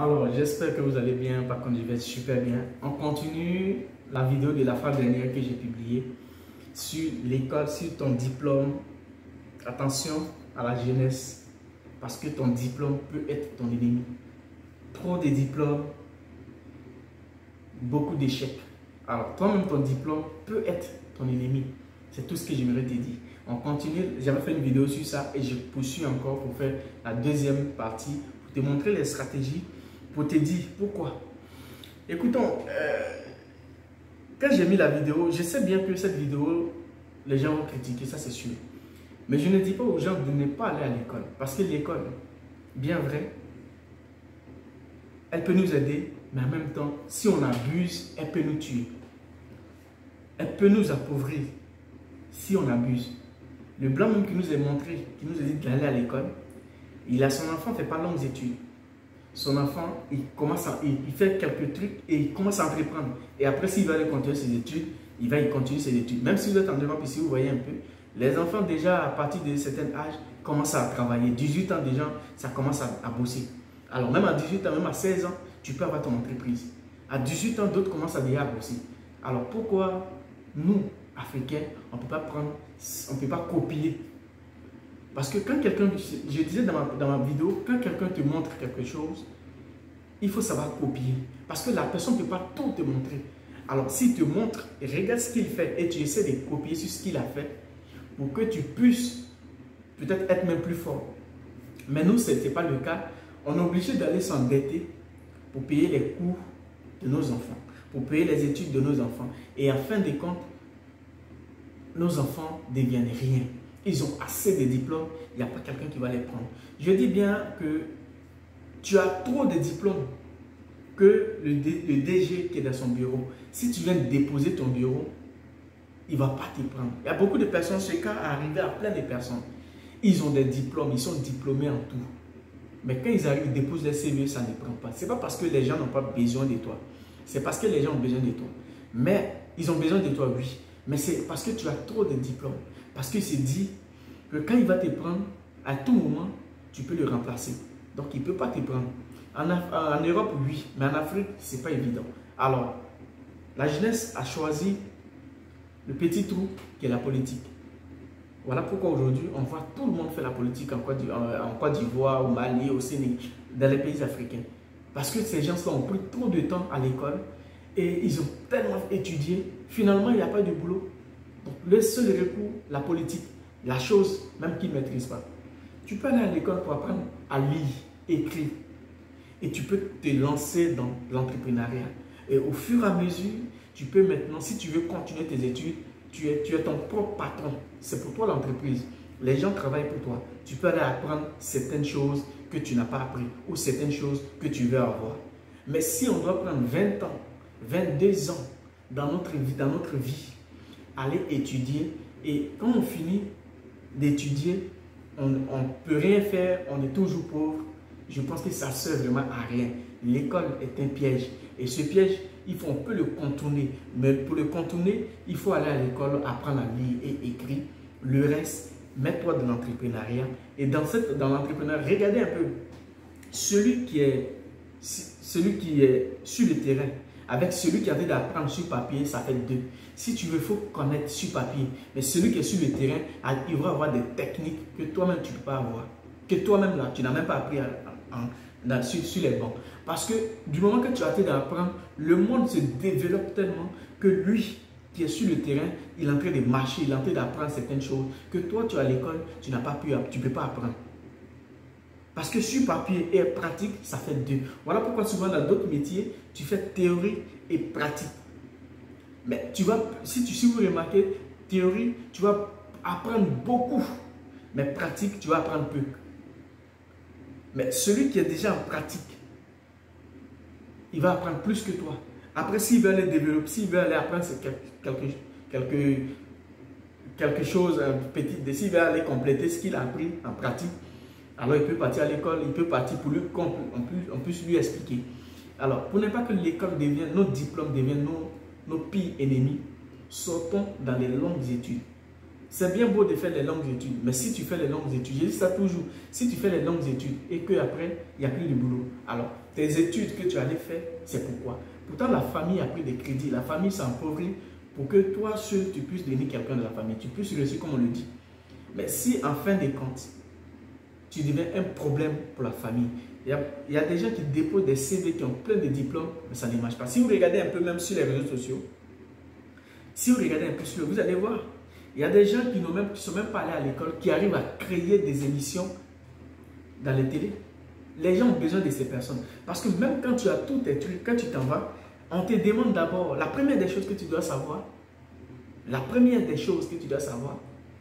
Alors, j'espère que vous allez bien, par contre, je vais super bien. On continue la vidéo de la fois dernière que j'ai publiée sur l'école, sur ton diplôme. Attention à la jeunesse, parce que ton diplôme peut être ton ennemi. Trop de diplômes, beaucoup d'échecs. Alors, toi-même, ton diplôme peut être ton ennemi. C'est tout ce que j'aimerais te dire. On continue, j'avais fait une vidéo sur ça et je poursuis encore pour faire la deuxième partie, pour te montrer les stratégies, pour te dire pourquoi. Écoutons, quand j'ai mis la vidéo, je sais bien que cette vidéo, les gens vont critiquer, ça c'est sûr. Mais je ne dis pas aux gens de ne pas aller à l'école. Parce que l'école, bien vrai, elle peut nous aider, mais en même temps, si on abuse, elle peut nous tuer. Elle peut nous appauvrir si on abuse. Le blanc même qui nous a montré, qui nous a dit d'aller à l'école, son enfant ne fait pas longues études. Son enfant, il fait quelques trucs et il commence à entreprendre. Et après, s'il va aller continuer ses études, il va y continuer ses études. Même si vous êtes en Europe ici, vous voyez un peu, les enfants déjà à partir de certain âge commencent à travailler. 18 ans déjà, ça commence à bosser. Alors même à 18 ans, même à 16 ans, tu peux avoir ton entreprise. À 18 ans, d'autres commencent à déjà bosser. Alors pourquoi nous, Africains, on ne peut pas prendre, on ne peut pas copier? Parce que quand quelqu'un, je disais dans ma vidéo, quand quelqu'un te montre quelque chose, il faut savoir copier. Parce que la personne ne peut pas tout te montrer. Alors s'il te montre, regarde ce qu'il fait et tu essaies de copier sur ce qu'il a fait pour que tu puisses peut-être être même plus fort. Mais nous, ce n'est pas le cas. On est obligé d'aller s'endetter pour payer les cours de nos enfants, pour payer les études de nos enfants. Et en fin de compte, nos enfants deviennent rien. Ils ont assez de diplômes, il n'y a pas quelqu'un qui va les prendre. Je dis bien que tu as trop de diplômes que le DG qui est dans son bureau. Si tu viens déposer ton bureau, il ne va pas te prendre. Il y a beaucoup de personnes, ce cas arrivé à plein de personnes. Ils ont des diplômes, ils sont diplômés en tout. Mais quand ils arrivent, ils déposent les CV, ça ne prend pas. Ce n'est pas parce que les gens n'ont pas besoin de toi. C'est parce que les gens ont besoin de toi. Mais ils ont besoin de toi, oui. Mais c'est parce que tu as trop de diplômes. Parce qu'il s'est dit que quand il va te prendre, à tout moment, tu peux le remplacer. Donc, il ne peut pas te prendre. En Europe, oui. Mais en Afrique, ce n'est pas évident. Alors, la jeunesse a choisi le petit trou qui est la politique. Voilà pourquoi aujourd'hui, on voit tout le monde faire la politique en Côte d'Ivoire, au Mali, au Sénégal, dans les pays africains. Parce que ces gens-là ont pris trop de temps à l'école et ils ont tellement étudié. Finalement, il n'y a pas de boulot. Donc, le seul recours, la politique, la chose même qu'ils ne maîtrisent pas. Tu peux aller à l'école pour apprendre à lire, écrire. Et tu peux te lancer dans l'entrepreneuriat. Et au fur et à mesure, tu peux maintenant, si tu veux continuer tes études, tu es ton propre patron. C'est pour toi l'entreprise. Les gens travaillent pour toi. Tu peux aller apprendre certaines choses que tu n'as pas appris ou certaines choses que tu veux avoir. Mais si on doit prendre 20 ans, 22 ans dans notre vie, aller étudier et quand on finit d'étudier, on ne peut rien faire, on est toujours pauvre. Je pense que ça ne sert vraiment à rien. L'école est un piège. Et ce piège, on peut le contourner. Mais pour le contourner, il faut aller à l'école, apprendre à lire et écrire. Le reste, mets-toi dans l'entrepreneuriat. Et dans l'entrepreneuriat, regardez un peu. Celui qui est sur le terrain, avec celui qui a envie d'apprendre sur papier, ça fait deux. Si tu veux, il faut connaître sur papier. Mais celui qui est sur le terrain, il va avoir des techniques que toi-même, tu ne peux pas avoir. Que toi-même, là, tu n'as même pas appris sur les bancs. Parce que du moment que tu as été d'apprendre, le monde se développe tellement que lui qui est sur le terrain, il est en train de marcher, il est en train d'apprendre certaines choses que toi, tu es à l'école, tu n'as pas pu, tu ne peux pas apprendre. Parce que sur papier et pratique, ça fait deux. Voilà pourquoi souvent dans d'autres métiers, tu fais théorie et pratique. Mais si vous remarquez, théorie, tu vas apprendre beaucoup. Mais pratique, tu vas apprendre peu. Mais celui qui est déjà en pratique, il va apprendre plus que toi. Après, s'il veut aller développer, s'il veut aller apprendre quelque chose, s'il veut aller compléter ce qu'il a appris en pratique, alors il peut partir à l'école, il peut partir pour lui, on puisse lui expliquer. Alors, pour ne pas que l'école devienne, nos diplômes deviennent nos pires ennemis, sortons dans les longues études. C'est bien beau de faire les longues études, mais si tu fais les longues études, je dis ça toujours, si tu fais les longues études et qu'après, il n'y a plus de boulot, alors tes études que tu allais faire, c'est pourquoi? Pourtant, la famille a pris des crédits, la famille s'est appauvrie pour que toi seul, tu puisses devenir quelqu'un de la famille, tu puisses réussir comme on le dit. Mais si en fin de compte, tu deviens un problème pour la famille, il y a des gens qui déposent des CV qui ont plein de diplômes, mais ça ne marche pas. Si vous regardez un peu même sur les réseaux sociaux, si vous regardez un peu sur vous allez voir, il y a des gens qui ne sont même pas allés à l'école, qui arrivent à créer des émissions dans les télés. Les gens ont besoin de ces personnes. Parce que même quand tu as tous tes trucs, quand tu t'en vas, on te demande d'abord, la première des choses que tu dois savoir,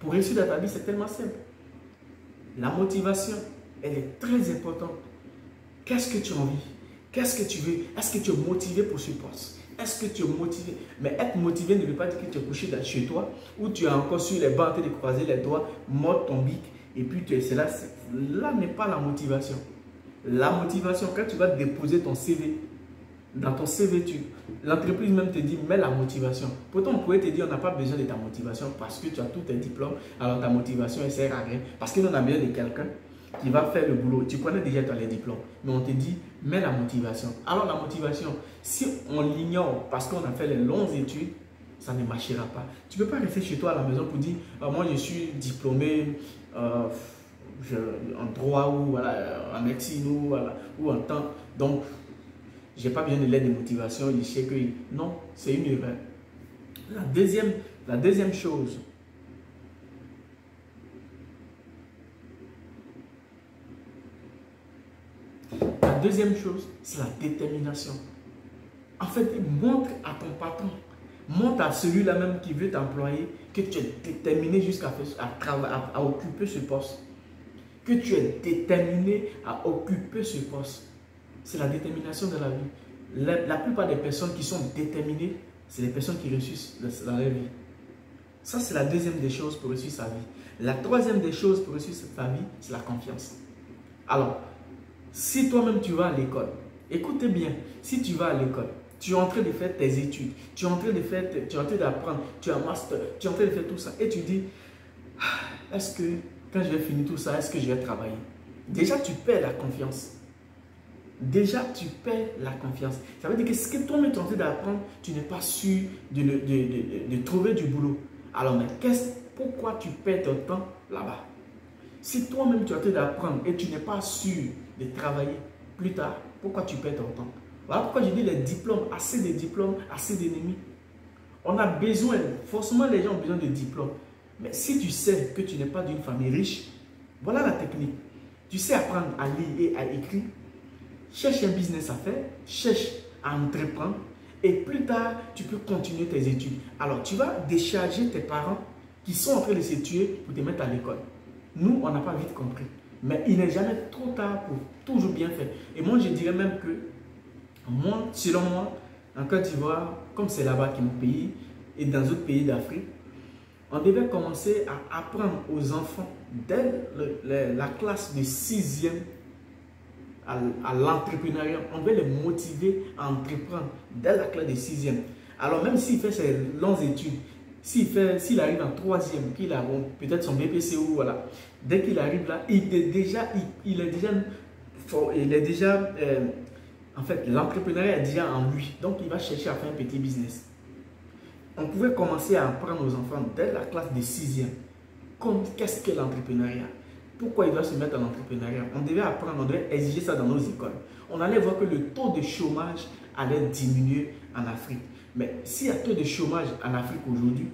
pour réussir dans ta vie, c'est tellement simple. La motivation, elle est très importante. Qu'est-ce que tu as envie? Qu'est-ce que tu veux? Est-ce que tu es motivé pour ce poste? Est-ce que tu es motivé? Mais être motivé ne veut pas dire que tu es couché chez toi ou tu es encore sur les bancs en train de croiser les doigts, mordre ton bic et puis tu es là. Là n'est pas la motivation. La motivation, quand tu vas déposer ton CV, dans ton CV, l'entreprise même te dit, mets la motivation. Pourtant, on pourrait te dire, on n'a pas besoin de ta motivation parce que tu as tous tes diplômes, alors ta motivation, elle ne sert à rien. Parce que nous, on a besoin de quelqu'un qui va faire le boulot. Tu connais déjà les diplômes, mais on te dit, mets la motivation. Alors la motivation, si on l'ignore parce qu'on a fait les longues études, ça ne marchera pas. Tu ne peux pas rester chez toi à la maison pour dire, moi je suis diplômé en droit ou voilà, en médecine ou en temps. Donc, je n'ai pas besoin de l'aide de motivation. Je sais que non, c'est une erreur. La deuxième chose, c'est la détermination. En fait, montre à ton patron, montre à celui-là même qui veut t'employer que tu es déterminé jusqu'à occuper ce poste. Que tu es déterminé à occuper ce poste. C'est la détermination de la vie. La plupart des personnes qui sont déterminées, c'est les personnes qui réussissent dans leur vie. Ça, c'est la deuxième des choses pour réussir sa vie. La troisième des choses pour réussir sa vie, c'est la confiance. Alors, si toi-même tu vas à l'école, écoutez bien, si tu vas à l'école, tu es en train de faire tes études, tu es en train d'apprendre, tu as un master, tu es en train de faire tout ça, et tu dis, est-ce que quand je vais finir tout ça, est-ce que je vais travailler? Déjà, tu perds la confiance. Ça veut dire que ce que toi-même tu es en train d'apprendre, tu n'es pas sûr de trouver du boulot. Alors, mais pourquoi tu perds ton temps là-bas? Si toi-même tu es en train d'apprendre et tu n'es pas sûr de travailler plus tard, pourquoi tu perds ton temps? Voilà pourquoi je dis les diplômes, assez de diplômes, assez d'ennemis. On a besoin, forcément les gens ont besoin de diplômes. Mais si tu sais que tu n'es pas d'une famille riche, voilà la technique. Tu sais apprendre à lire et à écrire, cherche un business à faire, cherche à entreprendre et plus tard, tu peux continuer tes études. Alors, tu vas décharger tes parents qui sont en train de se tuer pour te mettre à l'école. Nous, on n'a pas vite compris. Mais il n'est jamais trop tard pour toujours bien faire. Et moi, je dirais même que, selon moi, en Côte d'Ivoire, comme c'est là-bas qui est mon pays, et dans d'autres pays d'Afrique, on devait commencer à apprendre aux enfants, dès la classe de 6e, à l'entrepreneuriat. On devait les motiver à entreprendre dès la classe de 6e. Alors, même s'il fait ses longues études, s'il arrive en 3e, qu'il a peut-être son BPC ou voilà, dès qu'il arrive là, en fait, l'entrepreneuriat est déjà en lui. Donc, il va chercher à faire un petit business. On pouvait commencer à apprendre aux enfants dès la classe de 6e. Qu'est-ce que l'entrepreneuriat? Pourquoi il doit se mettre en entrepreneuriat? On devait apprendre, on devait exiger ça dans nos écoles. On allait voir que le taux de chômage allait diminuer en Afrique. Mais s'il y a taux de chômage en Afrique aujourd'hui,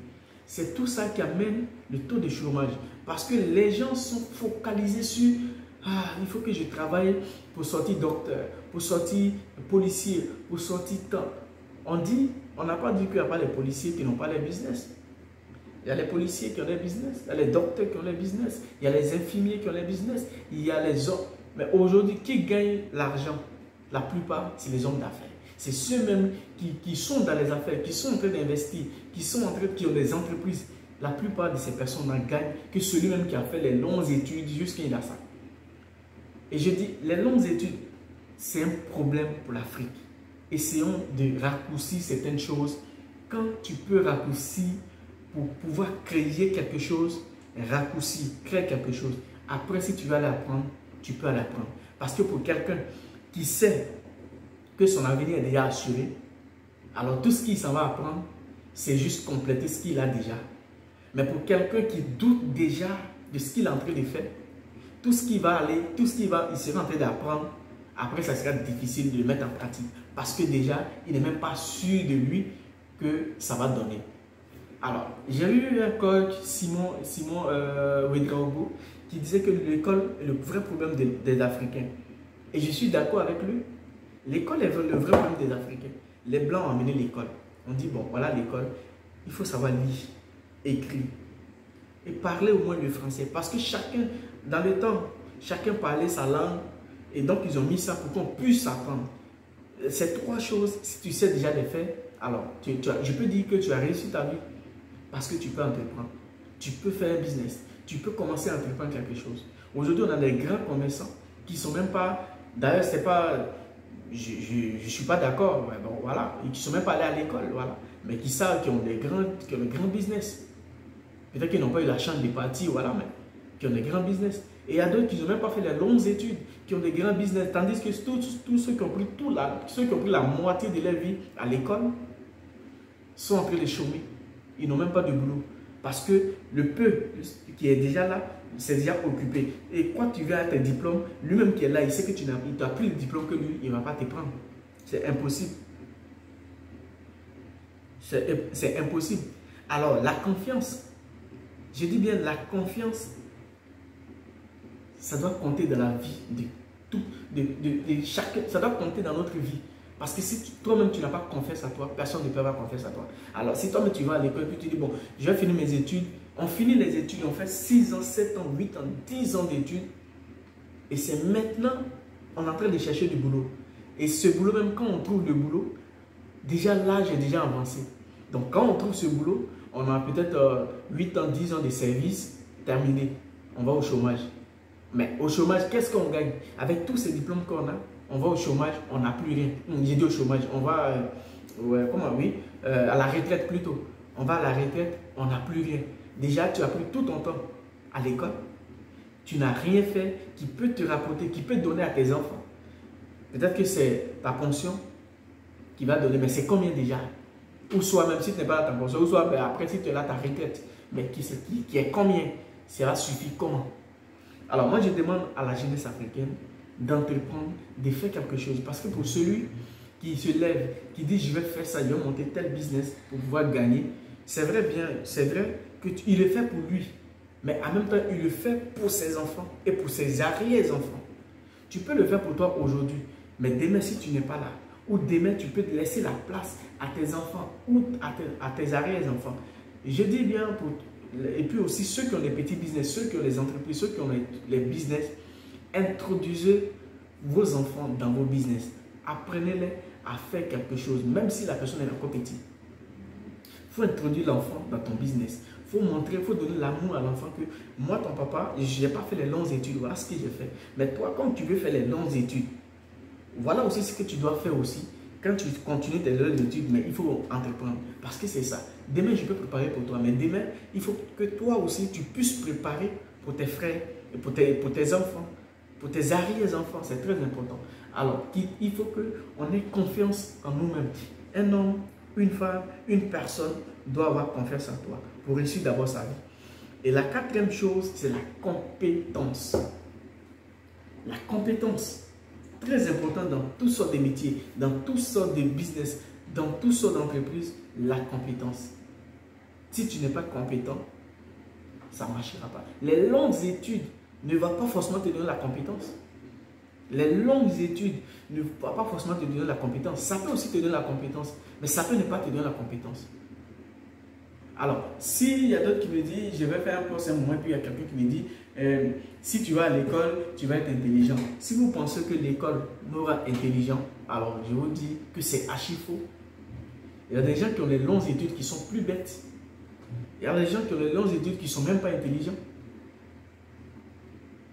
c'est tout ça qui amène le taux de chômage. Parce que les gens sont focalisés sur « Ah, il faut que je travaille pour sortir docteur, pour sortir policier, pour sortir tant. » On n'a pas dit qu'il n'y a pas les policiers qui n'ont pas les business. Il y a les policiers qui ont les business, il y a les docteurs qui ont les business, il y a les infirmiers qui ont les business, il y a les hommes. Mais aujourd'hui, qui gagne l'argent? La plupart, c'est les hommes d'affaires. C'est ceux-mêmes qui sont dans les affaires, qui sont en train d'investir, qui ont des entreprises. La plupart de ces personnes n'en gagnent que celui-même qui a fait les longues études jusqu'à il a ça. Et je dis, les longues études, c'est un problème pour l'Afrique. Essayons de raccourcir certaines choses. Quand tu peux raccourcir pour pouvoir créer quelque chose, raccourci, créer quelque chose. Après, si tu veux aller apprendre, tu peux aller apprendre. Parce que pour quelqu'un qui sait que son avenir est déjà assuré, alors tout ce qu'il s'en va apprendre, c'est juste compléter ce qu'il a déjà. Mais pour quelqu'un qui doute déjà de ce qu'il est en train de faire, tout ce qui va aller, il sera en train d'apprendre, après ça sera difficile de le mettre en pratique. Parce que déjà, il n'est même pas sûr de lui que ça va donner. Alors, j'ai eu un coach, Simon Ouedraogo, qui disait que l'école est le vrai problème des Africains. Et je suis d'accord avec lui. L'école est le vrai problème des Africains. Les Blancs ont amené l'école. On dit, bon, voilà l'école. Il faut savoir lire, écrire et parler au moins le français. Parce que chacun, dans le temps, chacun parlait sa langue. Et donc, ils ont mis ça pour qu'on puisse apprendre. Ces trois choses, si tu sais déjà les faire, alors, je peux dire que tu as réussi ta vie. Parce que tu peux entreprendre. Tu peux faire un business. Tu peux commencer à entreprendre quelque chose. Aujourd'hui, on a des grands commerçants qui ne sont même pas... D'ailleurs, c'est pas... Je ne suis pas d'accord. Bon, voilà. Qui ne sont même pas allés à l'école. Voilà. Mais qui savent qu'ils ont des grands business. Peut-être qu'ils n'ont pas eu la chance de partir. Voilà. Mais qui ont des grands business. Et il y a d'autres qui n'ont même pas fait les longues études. Qui ont des grands business. Tandis que tous ceux qui ont pris ceux qui ont pris la moitié de leur vie à l'école sont en train de chômer. Ils n'ont même pas de boulot. Parce que le peu qui est déjà là, c'est déjà occupé. Et quand tu viens à tes diplômes, lui-même qui est là, il sait que tu n'as plus de diplôme que lui, il ne va pas te prendre. C'est impossible. C'est impossible. Alors, la confiance, je dis bien la confiance, ça doit compter dans la vie de chacun. Ça doit compter dans notre vie. Parce que si toi-même tu n'as pas confiance à toi, personne ne peut avoir confiance à toi. Alors si toi-même tu vas à l'école et tu dis, bon, je vais finir mes études. On finit les études, on fait 6 ans, 7 ans, 8 ans, 10 ans d'études. Et c'est maintenant, on est en train de chercher du boulot. Et ce boulot, même quand on trouve le boulot, déjà l'âge est déjà avancé. Donc quand on trouve ce boulot, on a peut-être 8 ans, 10 ans de service terminé. On va au chômage. Mais au chômage, qu'est-ce qu'on gagne? Avec tous ces diplômes qu'on a, on va au chômage, on n'a plus rien. J'ai dit au chômage, on va à la retraite plutôt. On va à la retraite, on n'a plus rien. Déjà, tu as pris tout ton temps à l'école. Tu n'as rien fait qui peut te rapporter, qui peut donner à tes enfants. Peut-être que c'est ta pension qui va donner, mais c'est combien déjà? Ou soit même si tu n'es pas à ta pension, ou soit après si tu es là, ta retraite. Mais qui est combien? Ça va suffire comment? Alors moi, je demande à la jeunesse africaine d'entreprendre, de faire quelque chose. Parce que pour celui qui se lève, qui dit je vais faire ça, je vais monter tel business pour pouvoir gagner, c'est vrai qu'il le fait pour lui. Mais en même temps, il le fait pour ses enfants et pour ses arrière-enfants. Tu peux le faire pour toi aujourd'hui, mais demain si tu n'es pas là, ou demain tu peux te laisser la place à tes enfants ou à tes arrière-enfants. Je dis bien pour... Et puis aussi ceux qui ont les petits business, ceux qui ont les entreprises, ceux qui ont les business, introduisez vos enfants dans vos business. Apprenez-les à faire quelque chose, même si la personne est encore petite. Il faut introduire l'enfant dans ton business. Il faut montrer, il faut donner l'amour à l'enfant que moi, ton papa, je n'ai pas fait les longues études, voilà ce que j'ai fait. Mais toi, comme tu veux faire les longues études, voilà aussi ce que tu dois faire aussi. Quand tu continues tes longues études, mais il faut entreprendre. Parce que c'est ça. Demain, je peux préparer pour toi. Mais demain, il faut que toi aussi, tu puisses préparer pour tes frères et pour tes enfants. Pour tes arrière-enfants, c'est très important. Alors, il faut qu'on ait confiance en nous-mêmes. Un homme, une femme, une personne doit avoir confiance en toi pour réussir d'abord sa vie. Et la quatrième chose, c'est la compétence. La compétence, très importante dans toutes sortes de métiers, dans toutes sortes de business, dans toutes sortes d'entreprises, la compétence. Si tu n'es pas compétent, ça ne marchera pas. Les longues études ne vont pas forcément te donner la compétence. Les longues études ne vont pas forcément te donner la compétence. Ça peut aussi te donner la compétence, mais ça peut ne pas te donner la compétence. Alors, s'il y a d'autres qui me disent, je vais faire un poste un moment, puis il y a quelqu'un qui me dit, si tu vas à l'école, tu vas être intelligent. Si vous pensez que l'école nous rend intelligent, alors je vous dis que c'est archi faux. Il y a des gens qui ont les longues études qui sont plus bêtes. Il y a des gens qui ont les longues études qui ne sont même pas intelligents.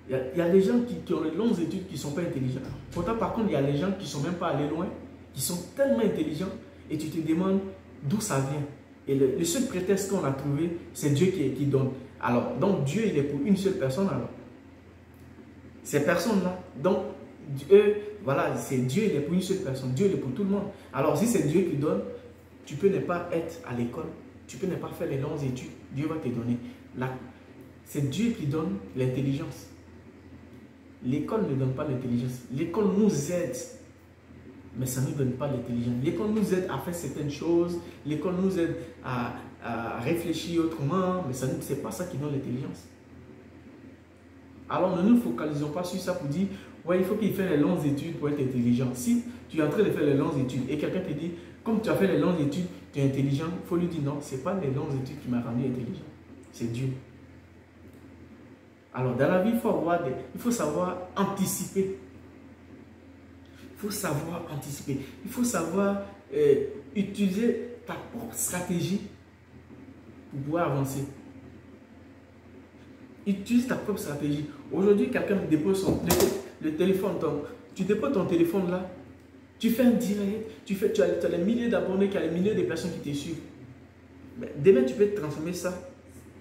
Il y a des gens qui ont les longues études qui ne sont pas intelligents. Pourtant, par contre, il y a des gens qui ne sont même pas allés loin, qui sont tellement intelligents, et tu te demandes d'où ça vient. Et le seul prétexte qu'on a trouvé, c'est Dieu qui donne. Alors, donc Dieu, il est pour une seule personne alors. Ces personnes-là, donc, voilà, c'est Dieu, il est pour une seule personne. Dieu, il est pour tout le monde. Alors, si c'est Dieu qui donne, tu peux ne pas être à l'école, tu peux ne pas faire les longues études, Dieu va te donner. C'est Dieu qui donne l'intelligence. L'école ne donne pas l'intelligence. L'école nous aide, mais ça ne nous donne pas l'intelligence. L'école nous aide à faire certaines choses, l'école nous aide à réfléchir autrement, mais ce n'est pas ça qui donne l'intelligence. Alors ne nous focalisons pas sur ça pour dire, ouais, il faut qu'il fasse les longues études pour être intelligent. Si tu es en train de faire les longues études et quelqu'un te dit, comme tu as fait les longues études, tu es intelligent, il faut lui dire non, ce n'est pas les longues études qui m'ont rendu intelligent, c'est Dieu. Alors dans la vie, il faut savoir anticiper. Il faut savoir anticiper. Il faut savoir utiliser ta propre stratégie pour pouvoir avancer. Utilise ta propre stratégie. Aujourd'hui, quelqu'un dépose le téléphone. Tu déposes ton téléphone là. Tu fais un direct. Tu as les milliers d'abonnés, tu as les milliers de personnes qui te suivent. Mais demain, tu peux transformer ça,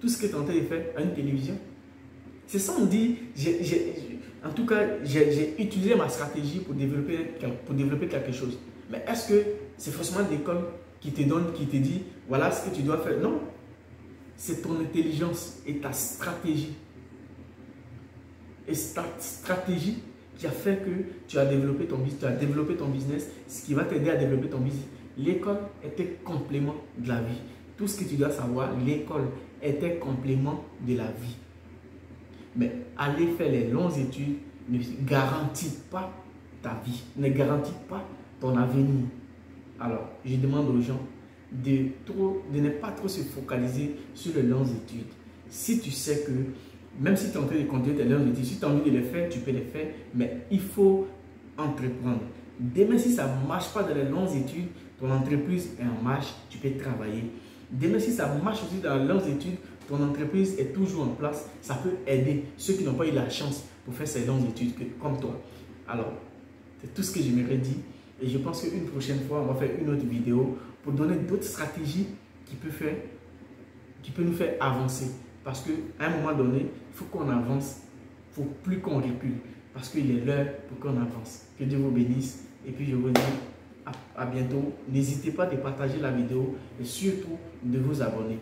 tout ce que tu es en train de faire, à une télévision. C'est ça, on dit. En tout cas, j'ai utilisé ma stratégie pour développer quelque chose. Mais est-ce que c'est forcément l'école qui te donne, qui te dit, voilà ce que tu dois faire? Non. C'est ton intelligence et ta stratégie. Et ta stratégie qui a fait que tu as développé ton business, ce qui va t'aider à développer ton business. L'école était complément de la vie. Tout ce que tu dois savoir, l'école était complément de la vie. Mais aller faire les longues études ne garantit pas ta vie, ne garantit pas ton avenir. Alors, je demande aux gens de ne pas trop se focaliser sur les longues études. Si tu sais que, même si tu es en train de conduire tes longues études, si tu as envie de les faire, tu peux les faire, mais il faut entreprendre. Demain, si ça ne marche pas dans les longues études, ton entreprise est en marche, tu peux travailler. Demain, si ça marche aussi dans les longues études, ton entreprise est toujours en place, ça peut aider ceux qui n'ont pas eu la chance pour faire ces longues études comme toi. Alors, c'est tout ce que j'aimerais dire. Et je pense qu'une prochaine fois, on va faire une autre vidéo pour donner d'autres stratégies qui peuvent nous faire avancer. Parce qu'à un moment donné, il faut qu'on avance, il ne faut plus qu'on recule. Parce qu'il est l'heure pour qu'on avance. Que Dieu vous bénisse. Et puis je vous dis à bientôt. N'hésitez pas à partager la vidéo et surtout de vous abonner.